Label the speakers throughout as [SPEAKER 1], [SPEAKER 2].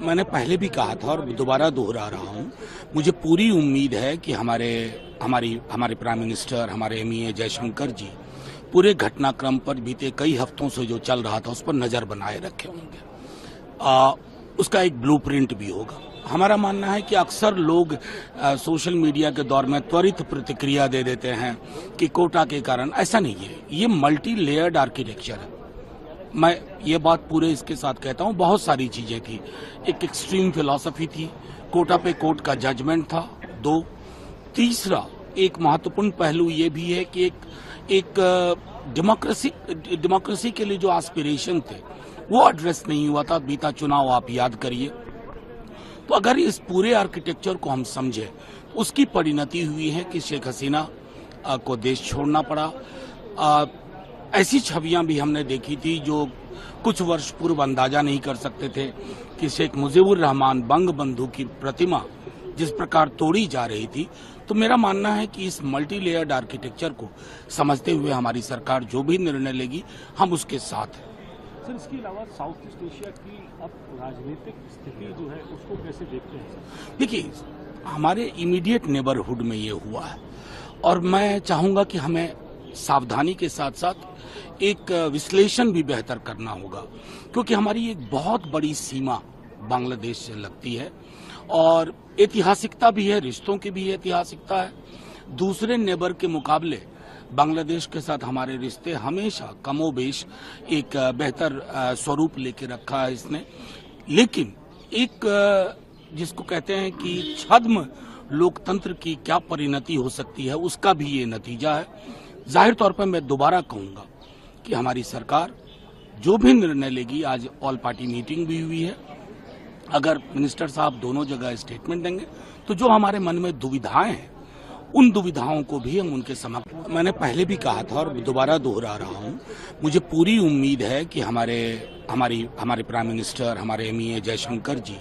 [SPEAKER 1] मैंने पहले भी कहा था और दोबारा दोहरा रहा हूं, मुझे पूरी उम्मीद है कि हमारे प्राइम मिनिस्टर, हमारे एमईए जयशंकर जी पूरे घटनाक्रम पर बीते कई हफ्तों से जो चल रहा था उस पर नजर बनाए रखे होंगे। उसका एक ब्लूप्रिंट भी होगा। हमारा मानना है कि अक्सर लोग सोशल मीडिया के दौर में त्वरित प्रतिक्रिया दे देते हैं कि कोटा के कारण। ऐसा नहीं है, ये मल्टी लेयर्ड आर्किटेक्चर है। मैं ये बात पूरे इसके साथ कहता हूं, बहुत सारी चीजें थी। एक एक्सट्रीम फिलॉसफी थी, कोटा पे कोर्ट का जजमेंट था। 2, तीसरा एक महत्वपूर्ण पहलू ये भी है कि एक डेमोक्रेसी के लिए जो एस्पिरेशन थे वो एड्रेस नहीं हुआ था। बीता चुनाव आप याद करिए। तो अगर इस पूरे आर्किटेक्चर को हम समझे, उसकी परिणति हुई है कि शेख हसीना को देश छोड़ना पड़ा। ऐसी छवियां भी हमने देखी थी जो कुछ वर्ष पूर्व अंदाजा नहीं कर सकते थे कि शेख मुजीबुर रहमान बंग बंधु की प्रतिमा जिस प्रकार तोड़ी जा रही थी। तो मेरा मानना है कि इस मल्टी लेयर्ड आर्किटेक्चर को समझते हुए हमारी सरकार जो भी निर्णय लेगी, हम उसके साथ हैं।
[SPEAKER 2] सर, इसके अलावा साउथ ईस्ट एशिया की अब राजनीतिक स्थिति जो है उसको कैसे देखते हैं?
[SPEAKER 1] देखिए, हमारे इमीडिएट नेबरहुड में ये हुआ है और मैं चाहूंगा कि हमें सावधानी के साथ साथ एक विश्लेषण भी बेहतर करना होगा, क्योंकि हमारी एक बहुत बड़ी सीमा बांग्लादेश से लगती है और ऐतिहासिकता भी है, रिश्तों की भी ऐतिहासिकता है। दूसरे नेबर के मुकाबले बांग्लादेश के साथ हमारे रिश्ते हमेशा कमोबेश एक बेहतर स्वरूप लेके रखा है इसने। लेकिन एक जिसको कहते हैं कि छद्म लोकतंत्र की क्या परिणति हो सकती है, उसका भी ये नतीजा है। जाहिर तौर पर मैं दोबारा कहूंगा कि हमारी सरकार जो भी निर्णय लेगी, आज ऑल पार्टी मीटिंग भी हुई है। अगर मिनिस्टर साहब दोनों जगह स्टेटमेंट देंगे तो जो हमारे मन में दुविधाएं हैं, उन दुविधाओं को भी हम उनके समक्ष। मैंने पहले भी कहा था और दोबारा दोहरा रहा हूं, मुझे पूरी उम्मीद है कि हमारे प्राइम मिनिस्टर, हमारे एमईए जयशंकर जी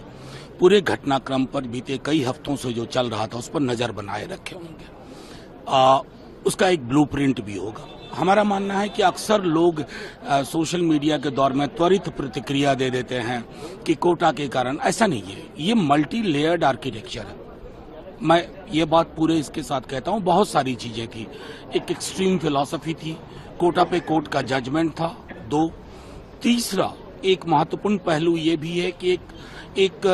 [SPEAKER 1] पूरे घटनाक्रम पर बीते कई हफ्तों से जो चल रहा था उस पर नजर बनाए रखे होंगे। उसका एक ब्लूप्रिंट भी होगा। हमारा मानना है कि अक्सर लोग सोशल मीडिया के दौर में त्वरित प्रतिक्रिया दे देते हैं कि कोटा के कारण। ऐसा नहीं है, ये मल्टी लेयर्ड आर्किटेक्चर है। मैं ये बात पूरे इसके साथ कहता हूं, बहुत सारी चीजें थी। एक एक्सट्रीम फिलॉसफी थी, कोटा पे कोर्ट का जजमेंट था। 2, तीसरा एक महत्वपूर्ण पहलू ये भी है कि एक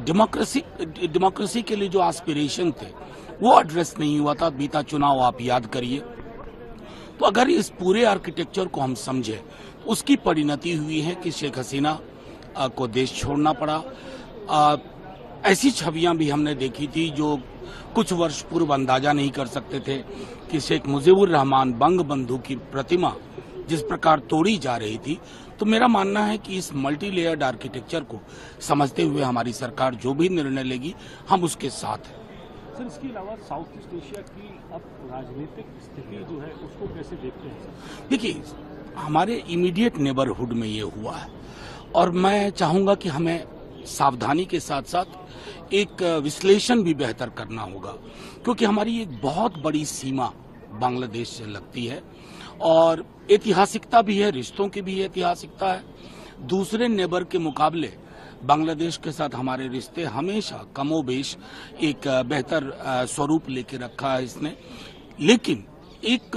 [SPEAKER 1] डेमोक्रेसी के लिए जो एस्पिरेशन थे वो एड्रेस नहीं हुआ था। बीता चुनाव आप याद करिए। तो अगर इस पूरे आर्किटेक्चर को हम समझे, उसकी परिणति हुई है कि शेख हसीना को देश छोड़ना पड़ा। ऐसी छवियां भी हमने देखी थी जो कुछ वर्ष पूर्व अंदाजा नहीं कर सकते थे कि शेख मुजीबुर रहमान बंग बंधु की प्रतिमा जिस प्रकार तोड़ी जा रही थी। तो मेरा मानना है कि इस मल्टी लेयर्ड आर्किटेक्चर को समझते हुए हमारी सरकार जो भी निर्णय लेगी, हम उसके साथ हैं।
[SPEAKER 2] सर, इसके अलावा साउथ ईस्ट एशिया की अब राजनीतिक स्थिति जो है उसको कैसे देखते हैं?
[SPEAKER 1] देखिए, हमारे इमीडिएट नेबरहुड में ये हुआ है और मैं चाहूंगा कि हमें सावधानी के साथ साथ एक विश्लेषण भी बेहतर करना होगा, क्योंकि हमारी एक बहुत बड़ी सीमा बांग्लादेश से लगती है और ऐतिहासिकता भी है, रिश्तों की भी ऐतिहासिकता है। दूसरे नेबर के मुकाबले बांग्लादेश के साथ हमारे रिश्ते हमेशा कमोबेश एक बेहतर स्वरूप लेके रखा है इसने। लेकिन एक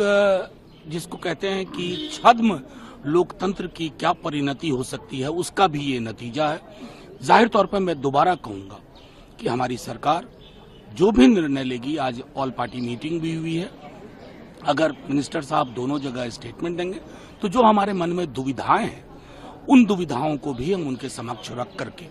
[SPEAKER 1] जिसको कहते हैं कि छद्म लोकतंत्र की क्या परिणति हो सकती है, उसका भी ये नतीजा है। जाहिर तौर पर मैं दोबारा कहूंगा कि हमारी सरकार जो भी निर्णय लेगी, आज ऑल पार्टी मीटिंग भी हुई है। अगर मिनिस्टर साहब दोनों जगह स्टेटमेंट देंगे तो जो हमारे मन में दुविधाएं हैं, उन दुविधाओं को भी हम उनके समक्ष रख करके